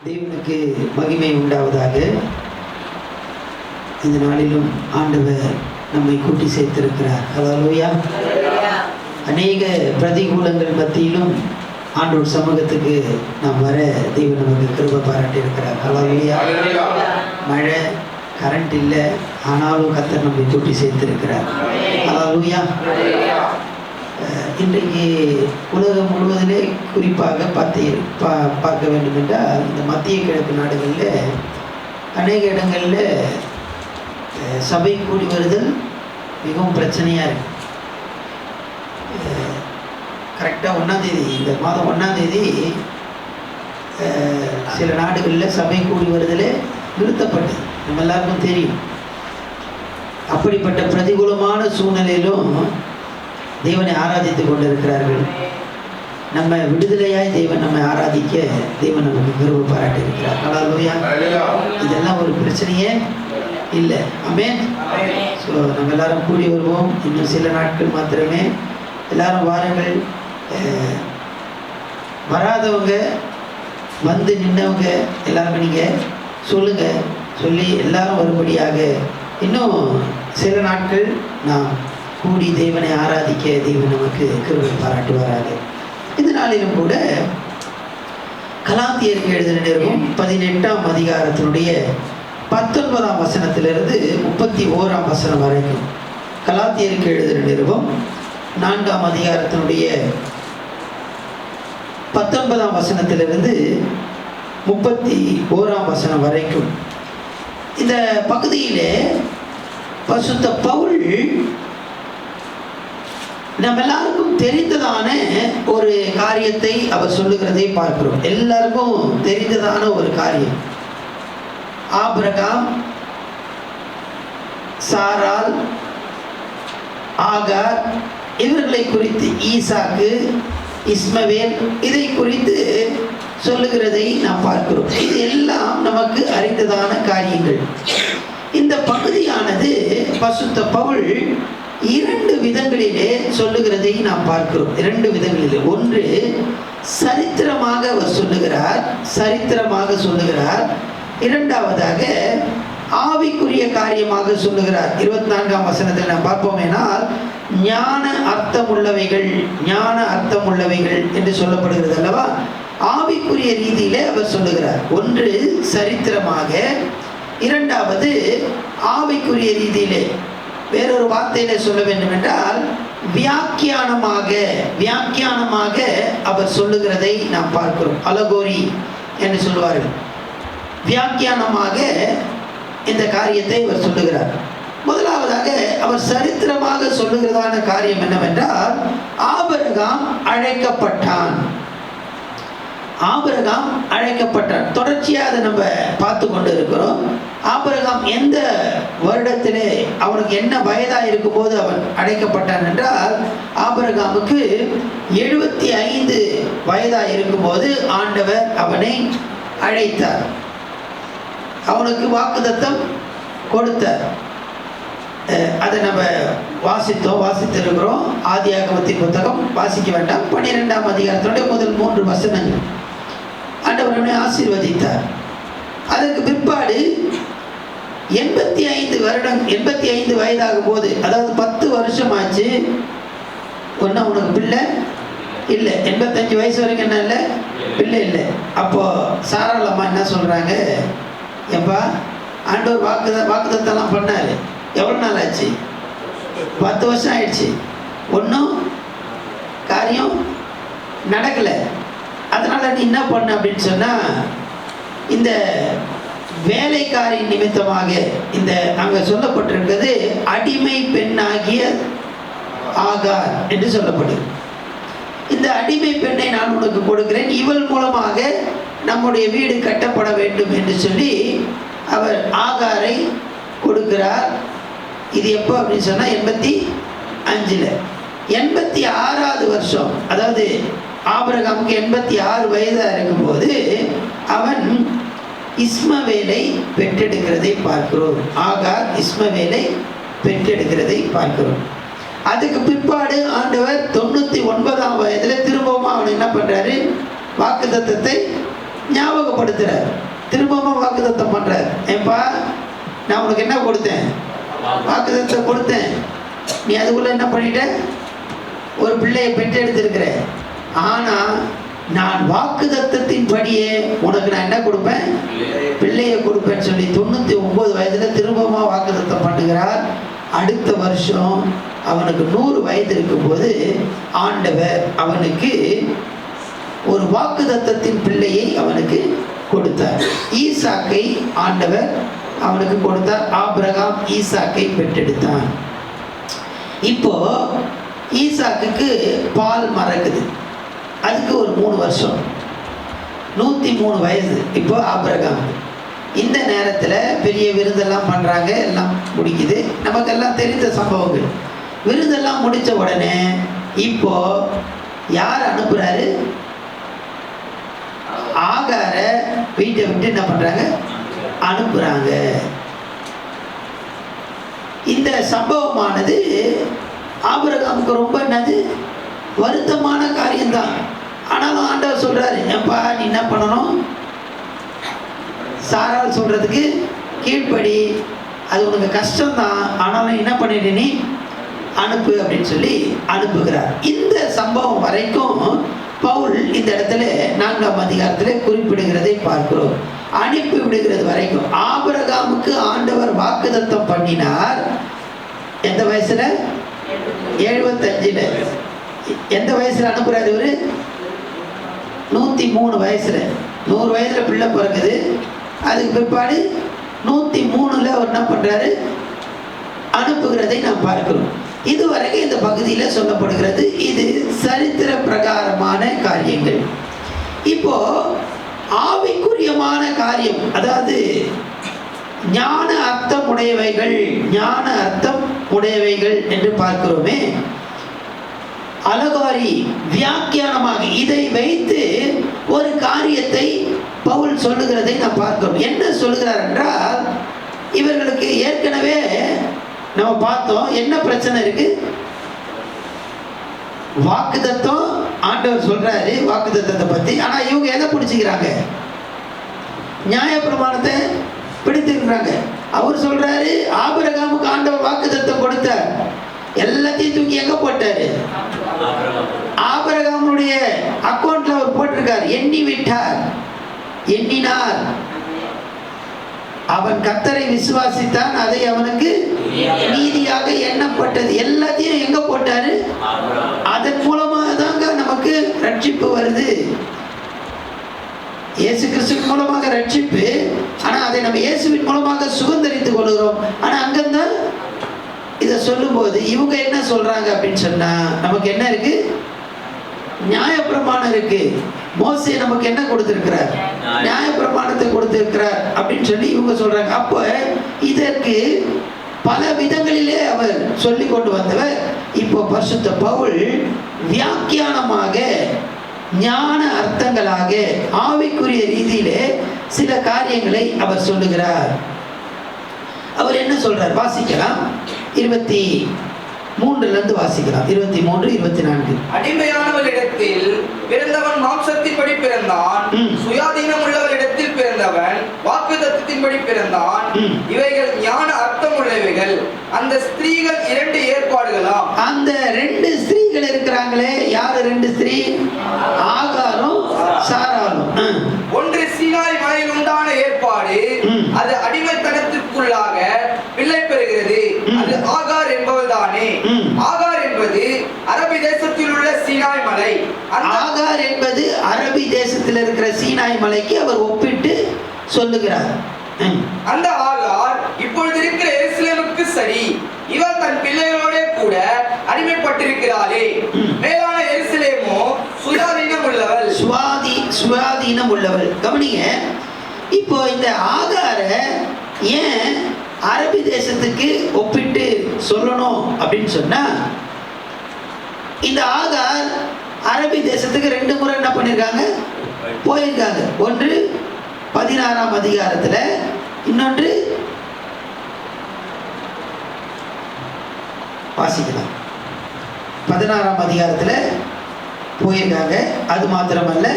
தேவனுக்கு மகிமை உண்டாவதாக. இந்த நாளிலும் ஆண்டவர் நம்மை கூட்டி சேர்த்திருக்கிறார். ஹல்லேலூயா. அநேக பிரதிகூலங்கள் மத்தியிலும் ஆண்டவர் சமூகத்துக்கு நாம் வர தேவன் நமக்கு கிருபை பாராட்டி இருக்கிறார். ஹல்லேலூயா. மழை, கரண்ட் இல்லை, ஆனாலும் கர்த்தர் நம்மை கூட்டி சேர்த்திருக்கிறார். ஹல்லேலூயா. இன்றைக்கு உலகம் முழுவதிலே குறிப்பாக பார்க்க வேண்டும் என்றால் இந்த மத்திய கிழக்கு நாடுகளில் அநேக இடங்களில் சபை கூடி வருதல் மிகவும் பிரச்சனையாக இருக்கு. கரெக்டாக 1ஆம் தேதி, இந்த மாதம் 1ஆம் தேதி சில நாடுகளில் சபை கூடி வருதலே நிறுத்தப்பட்டது. நம்ம எல்லாருக்கும் தெரியும். அப்படிப்பட்ட பிரதிகூலமான சூழ்நிலையிலும் தேவனை ஆராதித்து கொண்டிருக்கிறார்கள். நம்ம விடுதலையாய் தேவன் நம்மை ஆராதிக்க தேவன் நமக்கு கிருபை பாராட்டி இருக்கிறார். ஹல்லேலூயா. இதெல்லாம் ஒரு பிரச்சனையே இல்லை. ஆமென். ஸோ நம்ம எல்லாரும் கூடி வருவோம். இன்னும் சில நாட்கள் மாத்திரமே. எல்லாரும் வாருங்கள். வராதவங்க, வந்து நின்றவங்க எல்லாருமே நீங்கள் சொல்லுங்கள். சொல்லி எல்லாரும் வரும்படியாக இன்னும் சில நாட்கள் நாம் கூடி தேவனை ஆராதிக்க தேவன் நமக்கு கிருபை பாராட்டுவாராக. இந்த நாளிலும் கூட கலாத்தியருக்கு எழுதின நிருபம் 18ஆம் அதிகாரத்தினுடைய 19ஆம் வசனத்திலிருந்து 31ஆம் வசனம் வரைக்கும். கலாத்தியருக்கு எழுதின நிருபம் 4ஆம் அதிகாரத்தினுடைய 19ஆம் வசனத்திலிருந்து 31ஆம் வசனம் வரைக்கும். இந்த பகுதியிலே பரிசுத்த பவுல் நம்ம எல்லாருக்கும் தெரிந்ததான ஒரு காரியத்தை அவர் சொல்லுகிறதை பார்க்கிறோம். எல்லாருக்கும் தெரிந்ததான ஒரு காரியம். ஆபிரகாம், சாராள், ஆகார் இவர்களை குறித்து, ஈசாக்கு, இஸ்மவேல் இதை குறித்து சொல்லுகிறதை நாம் பார்க்கிறோம். இது எல்லாம் நமக்கு அறிந்ததான காரியங்கள். இந்த பகுதியானது பரிசுத்த பவுல் 2 விதங்களிலே சொல்லுகிறதை நாம் பார்க்கிறோம். 2 விதங்களிலே. ஒன்று சரித்திரமாக அவர் சொல்லுகிறார். இரண்டாவதாக ஆவிக்குரிய காரியமாக சொல்லுகிறார். 24ஆம் வசனத்தில் நாம் பார்ப்போமேனால் ஞான அர்த்தம் உள்ளவைகள் என்று சொல்லப்படுகிறது அல்லவா? ஆவிக்குரிய ரீதியிலே அவர் சொல்லுகிறார். ஒன்று சரித்திரமாக, இரண்டாவது ஆவிக்குரிய ரீதியிலே. வேறொரு வார்த்தையில சொல்ல வேண்டும் என்றால் வியாக்கியானமாக அவர் சொல்லுகிறதை நாம் பார்க்கிறோம். அலகோரி என்று சொல்லுவார்கள். வியாக்கியானமாக இந்த காரியத்தை அவர் சொல்லுகிறார். முதலாவதாக அவர் சரித்திரமாக சொல்லுகிறதான காரியம் என்னவென்றால் ஆபிரகாம் அழைக்கப்பட்டான். தொடர்ச்சியாக அதை நம்ம பார்த்து கொண்டு இருக்கிறோம். ஆபிரகாம் எந்த வருடத்திலே, அவனுக்கு என்ன வயதாக இருக்கும்போது அவன் அழைக்கப்பட்டான் என்றால், ஆபிரகாமுக்கு 75 வயதாக இருக்கும்போது ஆண்டவர் அவனை அழைத்தார். அவனுக்கு வாக்குத்தத்தம் கொடுத்தார். அதை நம்ம வாசித்திருக்கிறோம். ஆதியாகமத்தின் புத்தகம் வாசிக்க வேண்டாம். 12ஆம் அதிகாரத்தினுடைய முதல் 3 வசனங்கள். ஆண்டவர் அவனை ஆசீர்வதித்தார். அதற்கு பிற்பாடு 85 வயதாகும் போது, அதாவது 10 வருஷம் ஆச்சு, ஒன்றும் அவனுக்கு பிள்ளை இல்லை. 85 வயசு வரைக்கும் என்ன இல்லை, பிள்ளை இல்லை. அப்போ சாராள் அம்மா என்ன சொல்றாங்க, எப்பா ஆண்டவர் வாக்குத்தத்தெல்லாம் பண்ணாரு, எவ்வளோ நாள் ஆச்சு? 10 வருஷம் ஆயிடுச்சு, ஒன்றும் காரியம் நடக்கலை. அதனால நீ என்ன பண்ண அப்படின்னு சொன்னா, இந்த வேலைக்காரி நிமித்தமாக, இந்த அங்க சொல்லப்பட்டிருக்கிறது அடிமை பெண்ணாகிய ஆகார் என்று சொல்லப்படுது. இந்த அடிமை பெண்ணை நான் உனக்கு கொடுக்கிறேன், இவள் மூலமாக நம்முடைய வீடு கட்டப்பட வேண்டும் என்று சொல்லி அவர் ஆகாரை கொடுக்கிறார். இது எப்போ அப்படின்னு சொன்னா 85. 86வது வருஷம், அதாவது ஆபிரகாமுக்கு 86 வயதாக இருக்கும்போது அவன் இஸ்மவேலை பெற்றெடுக்கிறதை பார்க்கிறோம். ஆகார் இஸ்மவேலை பெற்றெடுக்கிறதை பார்க்கிறோம். அதுக்கு பிற்பாடு ஆண்டவர் 99ஆம் வயதில் திரும்பவும் அவன் என்ன பண்றாரு, வாக்குத்தத்தத்தை ஞாபகப்படுத்துறார், திரும்பவும் வாக்குத்தத்தம் பண்றார். ஏப்பா, நான் உனக்கு என்ன கொடுத்தேன்? வாக்குத்தத்தம் கொடுத்தேன். நீ அதுக்குள்ள என்ன பண்ணிட்ட? ஒரு பிள்ளையை பெற்றெடுத்திருக்கிற. ஆனா நான் வாக்குத்தத்தத்தின் படியே உனக்கு நான் என்ன கொடுப்பேன்? பிள்ளையை கொடுப்பேன்னு சொல்லி 99 வயதுல திரும்பவும் வாக்குத்தத்தம் பண்ணுகிறார். அடுத்த வருஷம் அவனுக்கு 100 வயது இருக்கும்போது ஆண்டவர் அவனுக்கு ஒரு வாக்குத்தத்தத்தின் பிள்ளையை அவனுக்கு கொடுத்தார். ஈசாக்கை ஆண்டவர் அவனுக்கு கொடுத்தார். ஆபிரகாம் ஈசாக்கை பெற்றெடுத்தான். இப்போ ஈசாக்குக்கு பால் மறக்குது. அதுக்கு ஒரு 3 வருஷம், 103 வயசு இப்போ ஆபிரகாம். இந்த நேரத்தில் பெரிய விருந்தெல்லாம் பண்ணுறாங்க, எல்லாம் முடிக்குது. நமக்கெல்லாம் தெரிந்த சம்பவங்கள். விருந்தெல்லாம் முடித்த உடனே இப்போ யார் அனுப்புகிறாரு? ஆகார வீட்டை விட்டு என்ன பண்ணுறாங்க? அனுப்புகிறாங்க. இந்த சம்பவமானது ஆபிரகாமுக்கு ரொம்ப என்னது வருத்தமான காரியம்தான். ஆனாலும் ஆண்டவர் சொல்கிறாரு, ஏப்பா நீ என்ன பண்ணணும்? சாரால் சொல்கிறதுக்கு கீழ்ப்படி. அது உனக்கு கஷ்டம்தான், ஆனாலும் என்ன பண்ணிட்டு நீ அனுப்பு அப்படின்னு சொல்லி அனுப்புகிறார். இந்த சம்பவம் வரைக்கும் பவுல் இந்த இடத்துல 4ஆம் அதிகாரத்தில் குறிப்பிடுகிறதை பார்க்கிறோம். அனுப்பி விடுகிறது வரைக்கும் ஆபிரகாமுக்கு ஆண்டவர் வாக்குத்தத்தம் பண்ணினார். எந்த வயசுல? 75. எந்த வயசுல அனுப்புறாரு இவரு? 103 வயசுல. 100 வயசுல பிள்ளை பிறகுது. அதுக்கு பிற்பாடு 103ல் அவர் என்ன பண்றாரு? அனுப்புகிறதை நாம் பார்க்கிறோம். இதுவரைக்கும் இந்த பகுதியில் சொல்லப்படுகிறது. இது சரித்திர பிரகாரமான காரியங்கள். இப்போ ஆவிக்குரியமான காரியம், அதாவது ஞான அர்த்தம் உடையவைகள், ஞான அர்த்தம் உடையவைகள் என்று பார்க்கிறோமே. அலகாரி வியாக்கியானமாக இதை வைத்து ஒரு காரியத்தை பவுல் சொல்லுகிறதை நாம் பார்க்கிறோம். என்ன சொல்லுகிறார் என்றால், இவர்களுக்கு ஏற்கனவே நம்ம பார்த்தோம் என்ன பிரச்சனை இருக்கு. வாக்குத்தத்தம் ஆண்டவர் சொல்றாரு வாக்குத்தத்தத்தை பத்தி. ஆனா இவங்க எதை பிடிச்சிக்கிறாங்க? நியாயப்பிரமாணத்தை பிடித்திருக்கிறாங்க. அவர் சொல்றாரு ஆபிரகாமுக்கு ஆண்டவர் வாக்குத்தத்தம் கொடுத்தார். எல்லாத்தையும் தூக்கி எங்க போட்டாரு? ஆபிரகாமுடைய அக்கௌண்ட்ல அவர் போட்டிருக்கார். எண்ணி விட்டார், எண்ணினார். அவன் கர்த்தரை விசுவாசித்தான், அதை அவனுக்கு நீதியாக எண்ணப்பட்டது. எல்லாத்தையும் எங்க போட்டாரு? அதன் மூலமாக தாங்க நமக்கு ரட்சிப்பு வருது. இயேசு கிறிஸ்துவின் மூலமாக ரட்சிப்பு. ஆனா அதை நம்ம இயேசுவின் மூலமாக சுதந்தரித்துக் கொள்கிறோம். ஆனா அங்கதான் இதை சொல்லும் போது இவங்க என்ன சொல்றாங்க அப்படின்னு சொன்னா, நமக்கு என்ன இருக்கு? நியாயப்பிரமாணம் இருக்கு. மோசே நமக்கு என்ன கொடுத்திருக்கிறார்? நியாயப்பிரமாணத்தை கொடுத்திருக்கிறார் அப்படின்னு சொல்லி இவங்க சொல்றாங்க. அப்போ இதற்கு பல விதங்களிலே அவர் சொல்லி கொண்டு வந்தவர் இப்போ பரிசுத்த பவுல் வியாக்கியானமாக, ஞான அர்த்தங்களாக, ஆவிக்குரிய ரீதியிலே சில காரியங்களை அவர் சொல்லுகிறார். அவர் என்ன சொல்றார்? வாசிக்கலாம். 23 வாசிக்கலாம். 23, 24. அடிமையானவரிடத்தில் பிறந்தவன் மாம்சத்தின்படி பிறந்தான், சுயாதீனம் உள்ளவரிடத்தில் பிறந்தவன் வாக்குத்தத்தத்தின்படி பிறந்தான். இவைகள் ஞான அர்த்தம் உள்ளவைகள். அந்த ஸ்திரீகள் 2 ஏற்பாடுகளாம். அந்த 2 ஸ்திரீகள் இருக்கிறாங்களே, யாரு 2 ஸ்திரீ? ஆகாரும் சாராலும். ஒன்று சீனாய் மலையில் உண்டான ஏற்பாடு, அது அடிமைத்தனத்திற்குள்ளாக பிள்ளை பெறுகிறது. அது ஆகார் என்பவள்தானே. ஆகார் என்பது அரபி தேசத்தில் உள்ள சீனாய் மலை. ஆகார் என்பது அரபி தேசத்தில் இருக்கிற சீனாய் மலைக்கு அவர் ஒப்பிட்டு சொல்லுகிறார். அந்த ஆகார் இப்பொழுது இருக்கிற எருசலேமுக்கு சரி. இவர் தன் பிள்ளைகளோட கூட அடிமைப்பட்டிருக்கிறாளே. மேலான எருசலேமோ சுயாதீனம் உள்ளவள். சுயாதீனம் உள்ளவள். கவனிங்க, இப்போ இந்த ஆகார ஏன் அரபி தேசத்துக்கு ஒப்பிட்டு சொல்லணும் அப்படின்னு சொன்னா, இந்த ஆகார் அரபி தேசத்துக்கு 2 முறை என்ன பண்ணிருக்காங்க? போயிருக்காங்க. ஒன்று 16ஆம் அதிகாரத்துல, இன்னொன்று வாசிக்கலாம். 16ஆம் அதிகாரத்துல போயிருக்காங்க. அது மாத்திரமல்ல,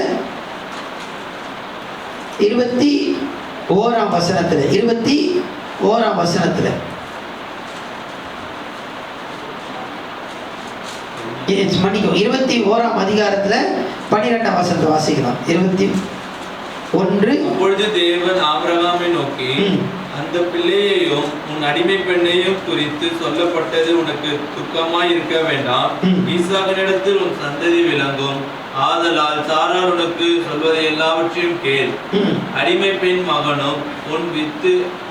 21ஆம் வசனத்துல 21ஆம் வசனத்துல மன்னிக்கும் 21ஆம் அதிகாரத்துல 12ஆம் வசனத்தை வாசிக்கலாம். 21. அப்பொழுது தேவன் ஆபிரகாமை நோக்கி, அந்த பிள்ளையையும் உன் அடிமை பெண்ணையும் குறித்து சொல்லப்பட்டது உனக்கு துக்கமாய் இருக்க வேண்டாம். ஈசாக்கினிடத்தில் உன் சந்ததி விளங்கும். ஆதலால் சாராள் உனக்கு சொல்வதை எல்லாவற்றையும் கேள். அடிமை பெண் மகனும் உன்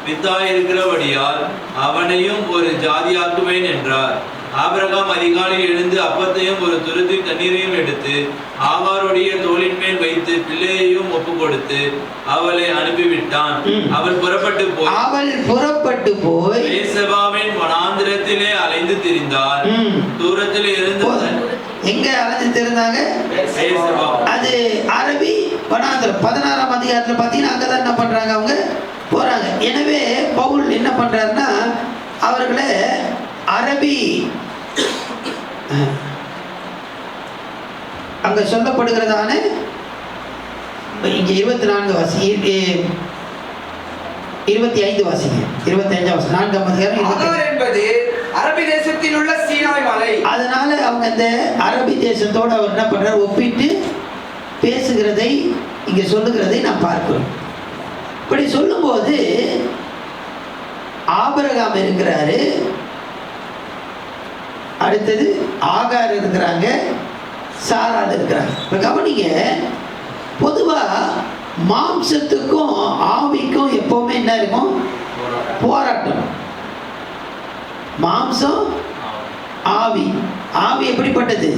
வித்தாயிருக்கிறபடியால் அவனையும் ஒரு ஜாதியாக்குவேன் என்றார். ஆபிரகாம் அதிகாலையில் எழுந்து அப்பத்தையும் ஒரு துருத்தி தண்ணீரையும் எடுத்து ஆகாருடைய தோளின் மேல் வைத்து பிள்ளையையும் ஒப்பு கொடுத்து அவளை அனுப்பிவிட்டான். அவள் புறப்பட்டு போய் பேசபாவின் வனாந்திரத்திலே அலைந்து திரிந்தாள். தூரத்தில் இருந்து எங்க அலைஞ்சு திரிந்தாங்க? அது அரபி வனாந்திரம். 16ஆம் அதிகாரத்துல பாத்தீங்கன்னா அங்கதான் என்ன பண்றாங்க, அவங்க போறாங்க. எனவே பவுல் என்ன பண்றாருன்னா அவர்களை அரபி அங்க சொல்லப்படுகிறதான இங்க 24 வாசி 25 வாசிங்க. 25ஆம் வசனம் 4ஆம் அதிகாரம். ஆகார் என்பது அரபி தேசத்தில் உள்ள சீனாய் மலை. அதனால அவங்க இந்த அரபி தேசத்தோட அவர் என்ன பண்றாரு, ஒப்பிட்டு பேசுகிறதை இங்க சொல்லுகிறதை நாம் பார்க்கிறோம். இப்படி சொல்லும்போது ஆபிரகாம் இருக்கிறாரு, அடுத்தது ஆகார் இருக்கிறாங்க, சாராள் இருக்கிறாங்க. இப்ப கவனிங்க, பொதுவா மாம்சத்துக்கும் ஆவிக்கும் எப்பவுமே என்ன இருக்கும்? போராட்டம். மாம்சம் ஆவி. ஆவி எப்படிப்பட்டது?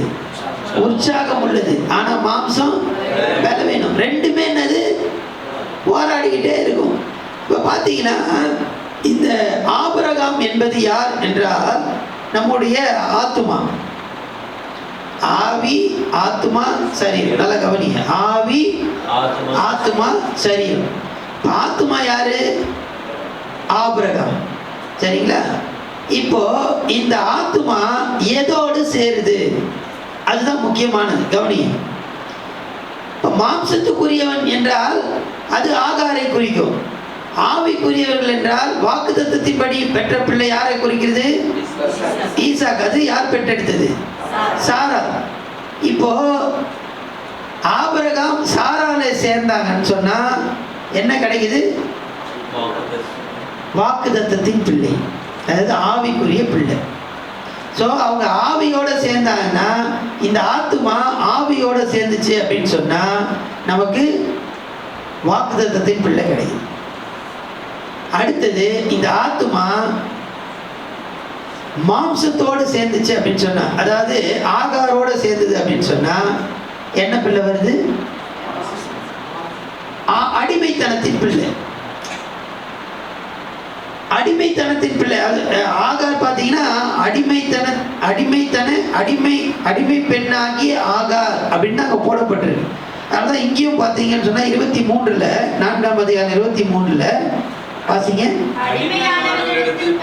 உற்சாகம் உள்ளது. ஆனா மாம்சம் பலவீனம். ரெண்டுமே என்னது? போராடிக்கிட்டே இருக்கும். இப்ப பாத்தீங்கன்னா இந்த ஆபிரகாம் என்பது யார் என்றால் நம்முடைய ஆத்துமா. ஆவி, ஆத்துமா, சரீரம். நல்ல கவனிங்க. ஆவி, ஆத்துமா, சரீரம். ஆத்துமா யாரு? ஆபிரகாம். சரிங்களா? இப்போ இந்த ஆத்துமா எதோடு சேருது? அதுதான் முக்கியமானது. கவனிங்க. மாம்சத்துக்குரியவன் என்றால் அது ஆகாரை குறிக்கும். ஆவிக்குரியவர்கள் என்றால் வாக்குத்தத்தத்தின்படி பெற்ற பிள்ளை யாரை குறிக்கிறது? ஈசாக். அது யார் பெற்றெடுத்தது? சாராள். இப்போ ஆபிரகாம் சாராளை சேர்ந்தாங்கன்னு சொன்னா என்ன கிடைக்குது? வாக்குத்தத்தத்தின் பிள்ளை, அதாவது ஆவிக்குரிய பிள்ளை. ஸோ அவங்க ஆவியோட சேர்ந்தாங்கன்னா, இந்த ஆத்துமா ஆவியோட சேர்ந்துச்சு அப்படின்னு சொன்னா நமக்கு வாக்குத்தத்தத்தின் பிள்ளை கிடைக்குது. அடுத்தது இந்த ஆத்துமா மாம்சத்தோடு சேர்ந்துச்சு அப்படின்னு சொன்னா, அதாவது ஆகாரோட சேர்ந்தது அப்படின்னு சொன்னா என்ன பிள்ளை வருது? அடிமைத்தனத்தின் பிள்ளை. அடிமைத்தனத்தின் பிள்ளை. ஆகார் பார்த்தீங்கன்னா அடிமை பெண்ணாகிய ஆகார் அப்படின்னு அங்கே போடப்பட்டிருக்கு. அதனால இங்கேயும் பார்த்தீங்கன்னு சொன்னா 23 4ஆம் அதிகாரம் 23 வாசிங்க. அடிமையானவனிடத்தில்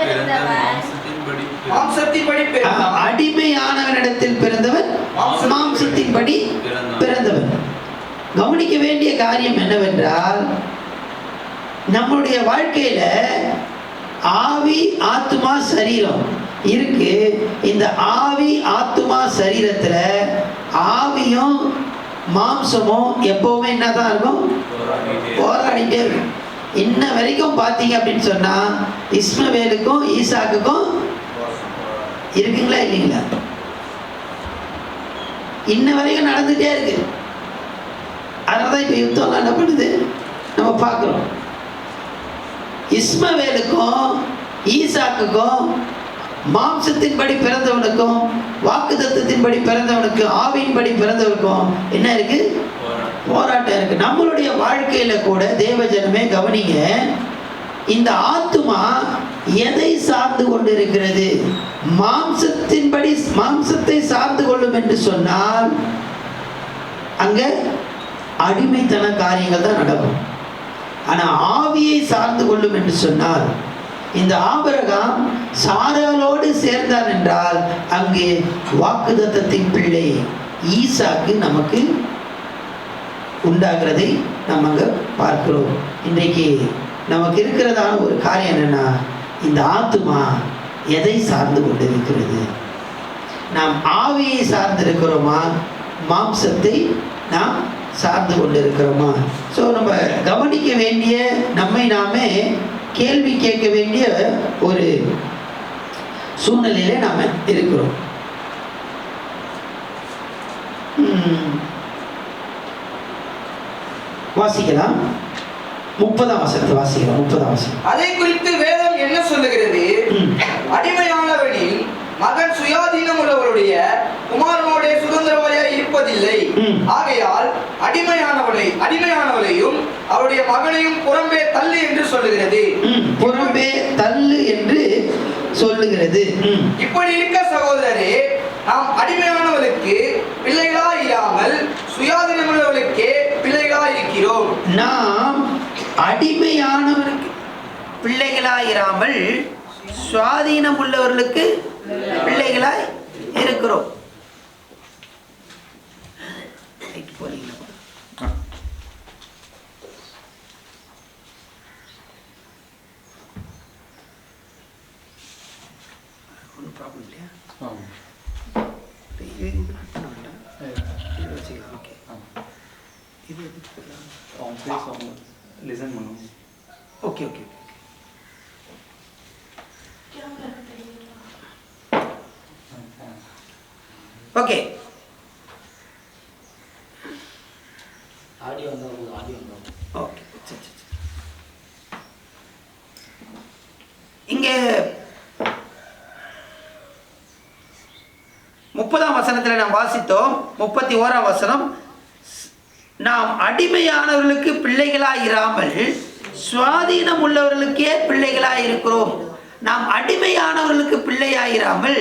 பிறந்தவன் மாம்சத்தின்படி பிறந்தவன். கவனிக்க வேண்டிய காரியம் என்னவென்றால், நம்முடைய வாழ்க்கையில ஆவி, ஆத்துமா, சரீரம் இருக்கு. இந்த ஆவி, ஆத்துமா, சரீரத்துல ஆவியும் மாம்சமும் எப்பவுமே என்னதான் இருக்கும்? போராடிட்டே இருக்கும். இன்ன வரைக்கும் பார்த்தீங்க அப்படின்னு சொன்னா இஸ்மவேலுக்கும் ஈசாக்குக்கும் இருக்குங்களா இல்லைங்களா? இன்ன வரைக்கும் நடந்துட்டே இருக்கு. அதனாலதான் இப்ப யுத்தம் என்ன பண்ணுது நம்ம பார்க்கிறோம். இஸ்மவேலுக்கும் ஈசாக்குக்கும் மாம்சத்தின்படி பிறந்தவனுக்கும் வாக்குத்தத்தத்தின்படி பிறந்தவனுக்கும் ஆவியின்படி பிறந்தவனுக்கும் என்ன இருக்கு? போராட்டம் இருக்கு. நம்மளுடைய வாழ்க்கையில கூட தேவ ஜனமே கவனிங்க, இந்த ஆத்துமா எதை சார்ந்து கொண்டிருக்கிறது? மாம்சத்தின்படி மாம்சத்தை சார்ந்து கொள்ளும் என்று சொன்னால் அங்க அடிமைத்தன காரியங்கள் தான் நடக்கும். ஆனா ஆவியை சார்ந்து கொள்ளும் என்று சொன்னால், இந்த ஆபிரகாம் சாராளோடு சேர்ந்தார் என்றால் அங்கே வாக்குத்தத்தத்தின் பிள்ளை ஈசாக்கு நமக்கு உண்டாகிறதை நம்ம அங்கே பார்க்கிறோம். இன்றைக்கு நமக்கு இருக்கிறதான ஒரு காரியம் என்னன்னா, இந்த ஆத்துமா எதை சார்ந்து கொண்டு இருக்கிறது? நாம் ஆவியை சார்ந்து இருக்கிறோமா, மாம்சத்தை நாம் சார்ந்து கொண்டு இருக்கிறோமா? ஸோ நம்ம கவனிக்க வேண்டிய, நம்மை நாமே கேள்வி கேட்க வேண்டிய ஒரு சூழ்நிலையில நாம் இருக்கிறோம். வாசிக்கலாம். 30ஆம் வசனத்தை வாசிக்கலாம். 30ஆம் வசனம். அதை குறித்து வேதம் என்ன சொல்லுகிறது? அடிமையானவனில் மகன் சுயாதீனம் உள்ளவருடைய குமாரனோட சுதந்திரவாளியாய் இருப்பதில்லை. ஆகையால் அடிமையானவளையும் அவருடைய மகனையும் புறம்பே தள்ளு என்று சொல்லுகிறது. புறம்பே தள்ளு என்று சொல்லுகிறது. இப்படி இருக்க சகோதரரே, நாம் அடிமையானவர்களுக்கு பிள்ளைகளாய் இராமல் சுயாதீனம் உள்ளவர்களுக்கே பிள்ளைகளாய் இருக்கிறோம். நாம் அடிமையானவருக்கு பிள்ளைகளாயிராமல் சுவாதீனம் உள்ளவர்களுக்கு பிள்ளைகளாய் இருக்கிறோம். Okay okay okay. Audio okay. இங்கே 30ஆம் வசனத்தில் நாம் வாசித்தோம். 31ஆம் வசனம், நாம் அடிமையானவர்களுக்கு பிள்ளைகளாய் இராமல் சுவாதீனம் உள்ளவர்களுக்கே பிள்ளைகளாய் இருக்கிறோம். நாம் அடிமையானவர்களுக்கு பிள்ளையாயிராமல்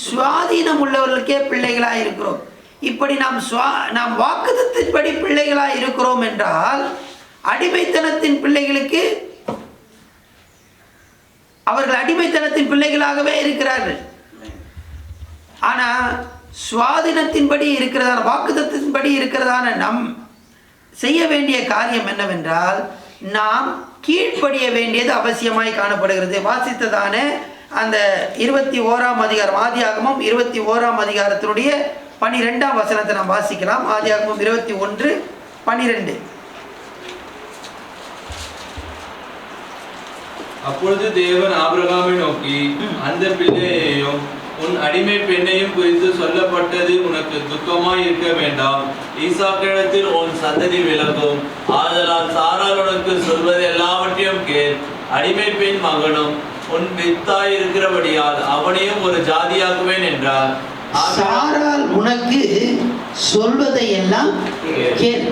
சுவாதீனம் உள்ளவர்களுக்கே பிள்ளைகளாய் இருக்கிறோம். இப்படி நாம் வாக்குத்தத்தின்படி பிள்ளைகளாய் இருக்கிறோம் என்றால், அடிமைத்தனத்தின் பிள்ளைகளுக்கு அவர்கள் அடிமைத்தனத்தின் பிள்ளைகளாகவே இருக்கிறார்கள். ஆனால் சுவாதீனத்தின்படி இருக்கிறதான, வாக்குத்தத்தின்படி இருக்கிறதான நம் செய்ய வேண்டிய காரியம் என்னவென்றால், நாம் கீழ்ப்படிய வேண்டியது அவசியமாய் காணப்படுகிறது. வாசித்ததான அந்த 21ஆம் அதிகாரம், ஆதியாகமம் 21ஆம் அதிகாரத்தினுடைய 12ஆம் வசனத்தை நாம் வாசிக்கலாம். ஆதியாகமம் 21:12. அப்பொழுது தேவன் ஆபிரகாமை நோக்கி, அந்த பிள்ளையையும் உன் அடிமை பெண்ணையும் குறித்து சொல்லப்பட்டது உனக்கு துக்கமாய் இருக்க வேண்டாம். ஈசாக்கிடத்தில் உன் சந்ததி விலகும். ஆதலால் சாராள் உனக்கு சொல்வது எல்லாவற்றையும் கேள். அடிமை பெண் மகனும் உன் வித்தாய் இருக்கிறபடியால் அவனையும் ஒரு ஜாதியாக்குவேன் என்றார். சாராள் உனக்கு சொல்வதை எல்லாம் கேள்.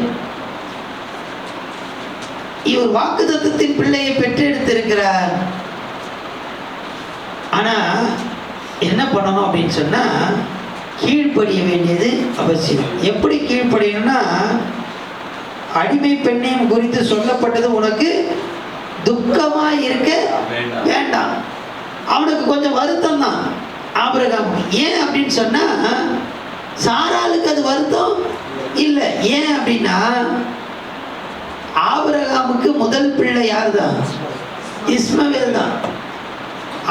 இவர் வாக்குத்தத்தத்தின் பிள்ளையை பெற்றெடுத்திருக்கிறார். ஆனா என்ன பண்ணணும் அப்படின்னு சொன்னா, கீழ்ப்படிய வேண்டியது அவசியம். எப்படி கீழ்ப்படியணும்னா, அடிமை பெண்ணையும் குறித்து சொல்லப்பட்டது உனக்கு துக்கமாய் இருக்க வேண்டாம். அவனுக்கு கொஞ்சம் வருத்தம் தான் ஆபிரகாம். ஏன் அப்படின்னு சொன்னா, சாராளுக்கு அது வருத்தம் இல்லை. ஏன் அப்படின்னா, ஆபிரகாமுக்கு முதல் பிள்ளை யார் தான்? இஸ்மவேல் தான்.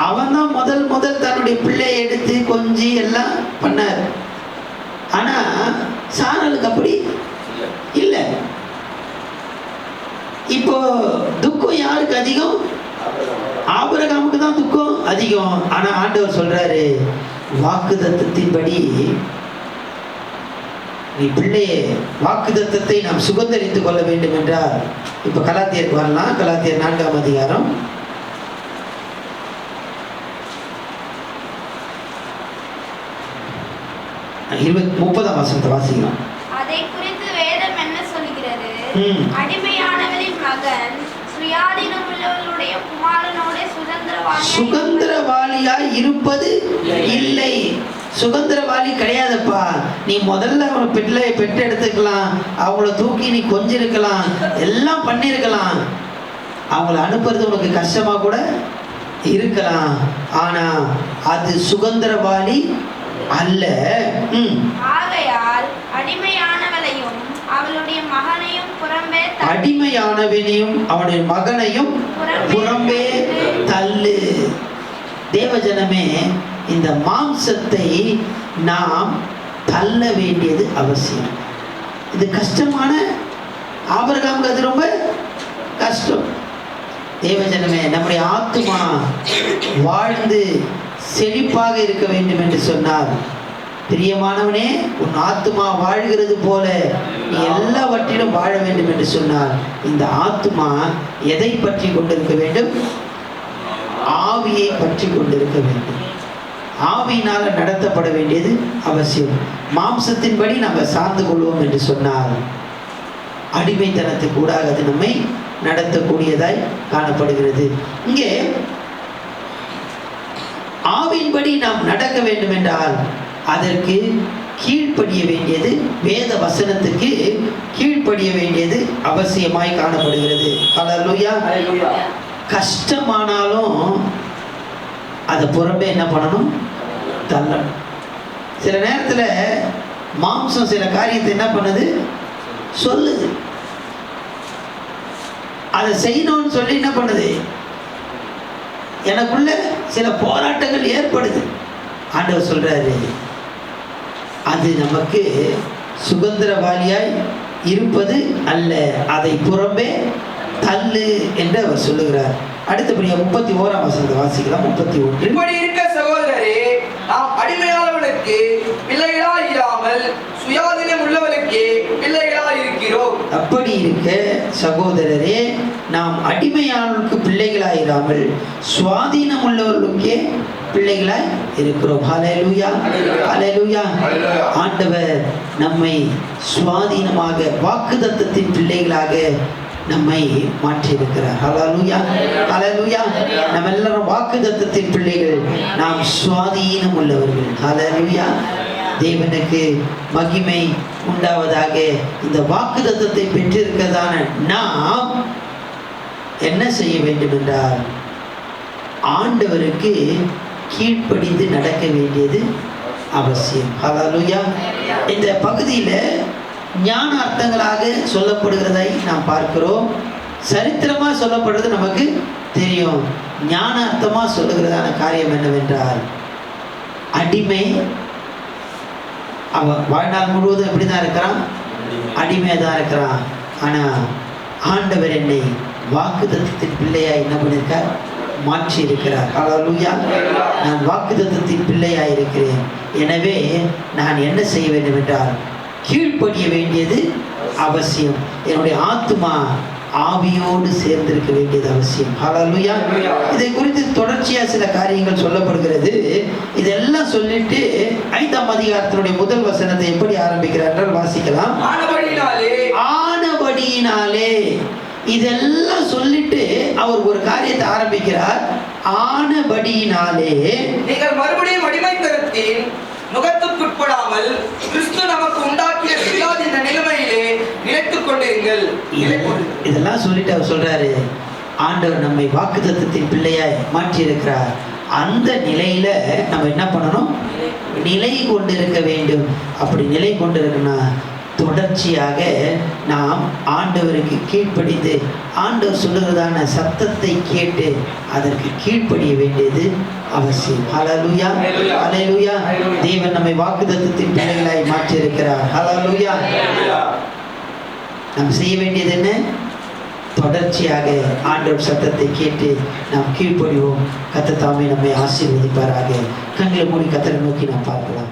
அவன் தான் முதல் தன்னுடைய பிள்ளையை எடுத்து கொஞ்சி எல்லாம் பண்ணார். ஆனா சாராளுக்கு அப்படி இல்லை. இப்போ துக்கம் யாருக்கு அதிகம்? ஆபிரகாமுக்கு தான் துக்கம் அதிகம். ஆனா ஆண்டவர் சொல்றாரு, வாக்குத்தத்தின்படி நீ பிள்ளையை, வாக்குத்தத்தை நாம் சுதந்தரித்துக் கொள்ள வேண்டும் என்றால், இப்ப கலாத்தியருக்கு வரலாம். கலாத்தியர் 4ஆம் அதிகாரம் 30ஆம் வசனத்தை வாசிக்கலாம். அதை குறித்து வேதம் என்ன சொல்கிறது? அடிமையானவரின் மகன் சுயாதீனம் உள்ளவர்களுடைய குமாரனோட சுதந்திரவாளியாய் இருப்பது இல்லை. சுதந்திரவாளி கிடையாதுப்பா. நீ முதல்ல அவனை பிள்ளையை பெற்று எடுத்துக்கலாம், அவங்கள தூக்கி நீ கொஞ்சிருக்கலாம், எல்லாம் பண்ணிருக்கலாம். அவங்கள அனுப்புறது உனக்கு கஷ்டமா கூட இருக்கலாம். ஆனா அது சுதந்திரவாளி அல்ல. ஆகையால் அடிமையானவளையும் அவளுடைய மகனையும் புறம்பே அடிமையானவனையும் அவனுடைய மகனையும் புறம்பே தள்ளு. தேவஜனமே, இந்த மாம்சத்தை நாம் தள்ள வேண்டியது அவசியம். இது கஷ்டமான, ஆபிரகாமுக்கு அது ரொம்ப கஷ்டம். தேவஜனமே, நம்முடைய ஆத்துமா வாழ்ந்து செழிப்பாக இருக்க வேண்டும் என்று சொன்னார். பிரியமானவனே, உன் ஆத்துமா வாழ்கிறது போல நீ எல்லாவற்றிலும் வாழ வேண்டும் என்று சொன்னார். இந்த ஆத்துமா எதை பற்றி கொண்டிருக்க வேண்டும்? ஆவியை பற்றி கொண்டிருக்க வேண்டும். ஆவியினால் நடத்தப்பட வேண்டியது அவசியம். மாம்சத்தின்படி நம்ம சார்ந்து கொள்வோம் என்று சொன்னால் அடிமைத்தனத்துக்கு கூடாக அது நம்மை நடத்தக்கூடியதாய் காணப்படுகிறது. இங்கே ஆவியின்படி நாம் நடக்க வேண்டும் என்றால் அதற்கு கீழ்ப்படிய வேண்டியது, வேத வசனத்துக்கு கீழ்ப்படிய வேண்டியது அவசியமாய் காணப்படுகிறது. ஹல்லேலூயா. கஷ்டமானாலும் அதை புறம்பே என்ன பண்ணணும்? தள்ளணும். சில நேரத்தில் மாம்சம் சில காரியத்தை என்ன பண்ணுது? சொல்லுது. அதை செய்யணும்னு சொல்லி என்ன பண்ணுது? எனக்குள்ள சில போராட்டங்கள் ஏற்படுது. ஆண்டவர் சொல்றாரு, அது நமக்கு சுதந்திரவாளியாய் இருப்பது அல்ல, அதை புறம்பே தள்ளு என்று அவர் சொல்லுகிறார். அடுத்தபடியா 31ஆம் வசனத்தை வாசிக்கலாம். 31. இப்படி இருக்க சகோதரரே, நாம் அடிமையானவனுக்கு பிள்ளைகளாய் இராமல் சுயாதீனம் உள்ளவனுக்கு பிள்ளைகளாய் இருக்கிறோம். அப்படி இருக்க சகோதரரே, நாம் அடிமையானவனுக்கு பிள்ளைகளாய் இராமல் சுயாதீனம் உள்ளவர்களுக்கே பிள்ளைகளாய் இருக்கிறோம். ஹல்லேலூயா, ஹல்லேலூயா. ஆண்டவர் நம்மை சுயாதீனமாக, வாக்குத்தத்தத்தின் பிள்ளைகளாக நம்மை மாற்றி இருக்கிறார். ஹல்லேலூயா, ஹல்லேலூயா. நம்ம எல்லாரும் வாக்குத்தத்தத்தின் பிள்ளைகள், நாம் சுயாதீனம் உள்ளவர்கள். ஹல்லேலூயா. தேவனுக்கு மகிமை உண்டாவதாக. இந்த வாக்குத்தத்தத்தை பெற்றிருக்கிறதான நாம் என்ன செய்ய வேண்டும் என்றால் ஆண்டவருக்கு கீழ்ப்படிந்து நடக்க வேண்டியது அவசியம். ஹல்லேலூயா. இந்த பகுதியில் ஞான அர்த்தங்களாக சொல்லப்படுகிறதை நாம் பார்க்கிறோம். சரித்திரமாக சொல்லப்படுறது நமக்கு தெரியும். ஞான அர்த்தமாக சொல்லுகிறதான காரியம் என்னவென்றால், அடிமை அவன் வாழ்நாள் முழுவதும் எப்படி தான் இருக்கிறான்? அடிமையாக தான் இருக்கிறான். ஆனால் ஆண்டவர் என்னை வாக்குத்தத்தத்தின் பிள்ளையாய் என்ன பண்ணியிருக்கார்? மாற்றி இருக்கிறார். ஹல்லேலூயா. நான் வாக்குத்தத்தத்தின் பிள்ளையாய் இருக்கிறேன். எனவே நான் என்ன செய்ய வேண்டும் என்றால் கீழ்ப்படிய வேண்டியது அவசியம். என்னுடைய ஆத்துமா ஆவியோடு சேர்ந்திருக்க வேண்டியது அவசியம். ஹல்லேலூயா. இதை குறித்து தொடர்ச்சியா சில காரியங்கள் சொல்லப்படுகிறது. இதெல்லாம் சொல்லிட்டு 5ஆம் அதிகாரத்தினுடைய முதல் வசனத்தை எப்படி ஆரம்பிக்கிறார் என்றால் வாசிக்கலாம். ஆனபடியினாலே. இதெல்லாம் சொல்லிட்டு அவர் ஒரு காரியத்தை ஆரம்பிக்கிறார். ஆனபடியினாலே நீங்கள் மறுபடியும் அடிமைத்தனத்தின் நுகத்துக்குட்படாமல் கிறிஸ்து நமக்கு உண்டாக்கிய சுயாதீன நிலைமையிலே நிலைத்துக் கொண்டிருங்கள். இதெல்லாம் சொல்லிட்டு அவர் சொல்றாரு, ஆண்டவர் நம்மை வாக்குத்தத்தத்தின் பிள்ளையாய் மாற்றி இருக்கிறார். அந்த நிலையில நம்ம என்ன பண்ணணும்? நிலை கொண்டிருக்க வேண்டும். அப்படி நிலை கொண்டிருக்கணும்னா தொடர்ச்சியாக நாம் ஆண்டவருக்கு கீழ்ப்படிந்து ஆண்டவர் சொல்லுகிறதான சத்தத்தை கேட்டு அதற்கு கீழ்ப்படிய வேண்டியது அவசியம். ஹல்லேலூயா, ஹல்லேலூயா. தேவன் நம்மை வாக்குத்தத்தத்தின் பிள்ளைகளாய் மாற்றி இருக்கிறார். ஹல்லேலூயா. நாம் செய்ய வேண்டியது என்ன? தொடர்ச்சியாக ஆண்டவர் சத்தத்தை கேட்டு நாம் கீழ்ப்படிவோம். கர்த்தர் தாமே நம்மை ஆசீர்வதிப்பாராக. கண்களை மூடி கர்த்தரை நோக்கி நாம் பார்க்கலாம்.